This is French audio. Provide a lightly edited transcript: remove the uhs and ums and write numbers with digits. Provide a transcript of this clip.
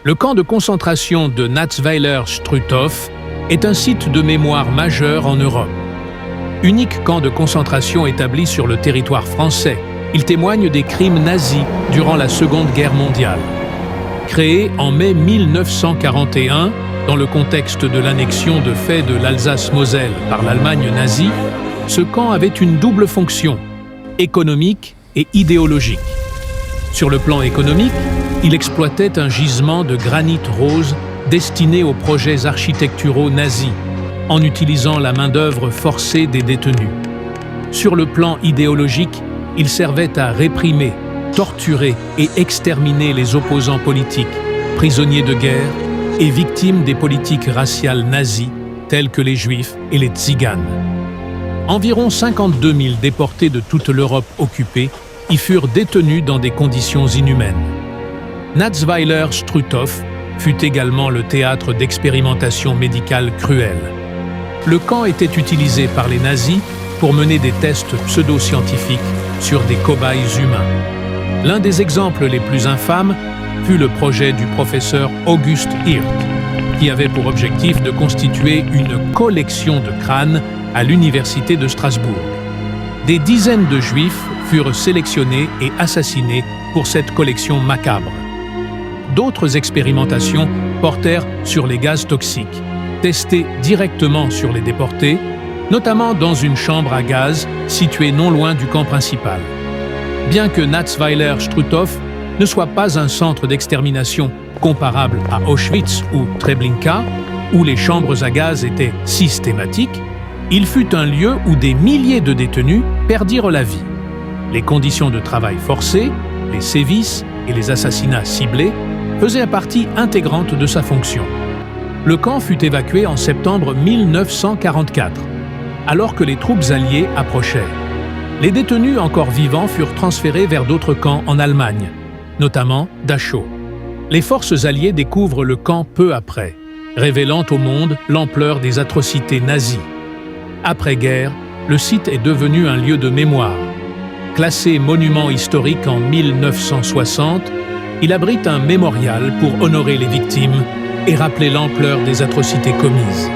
Le camp de concentration de Natzweiler-Struthof est un site de mémoire majeur en Europe. Unique camp de concentration établi sur le territoire français, il témoigne des crimes nazis durant la Seconde Guerre mondiale. Créé en mai 1941, dans le contexte de l'annexion de fait de l'Alsace-Moselle par l'Allemagne nazie, ce camp avait une double fonction, économique et idéologique. Sur le plan économique, il exploitait un gisement de granit rose destiné aux projets architecturaux nazis, en utilisant la main-d'œuvre forcée des détenus. Sur le plan idéologique, il servait à réprimer, torturer et exterminer les opposants politiques, prisonniers de guerre et victimes des politiques raciales nazies, telles que les Juifs et les Tziganes. Environ 52 000 déportés de toute l'Europe occupée y furent détenus dans des conditions inhumaines. Natzweiler-Struthof fut également le théâtre d'expérimentations médicales cruelles. Le camp était utilisé par les nazis pour mener des tests pseudo-scientifiques sur des cobayes humains. L'un des exemples les plus infâmes fut le projet du professeur August Hirt, qui avait pour objectif de constituer une collection de crânes à l'université de Strasbourg. Des dizaines de juifs furent sélectionnés et assassinés pour cette collection macabre. D'autres expérimentations portèrent sur les gaz toxiques, testés directement sur les déportés, notamment dans une chambre à gaz située non loin du camp principal. Bien que Natzweiler-Struthof ne soit pas un centre d'extermination comparable à Auschwitz ou Treblinka, où les chambres à gaz étaient systématiques, il fut un lieu où des milliers de détenus perdirent la vie. Les conditions de travail forcées, les sévices et les assassinats ciblés faisaient partie intégrante de sa fonction. Le camp fut évacué en septembre 1944, alors que les troupes alliées approchaient. Les détenus encore vivants furent transférés vers d'autres camps en Allemagne, notamment Dachau. Les forces alliées découvrent le camp peu après, révélant au monde l'ampleur des atrocités nazies. Après-guerre, le site est devenu un lieu de mémoire. Classé monument historique en 1960, il abrite un mémorial pour honorer les victimes et rappeler l'ampleur des atrocités commises.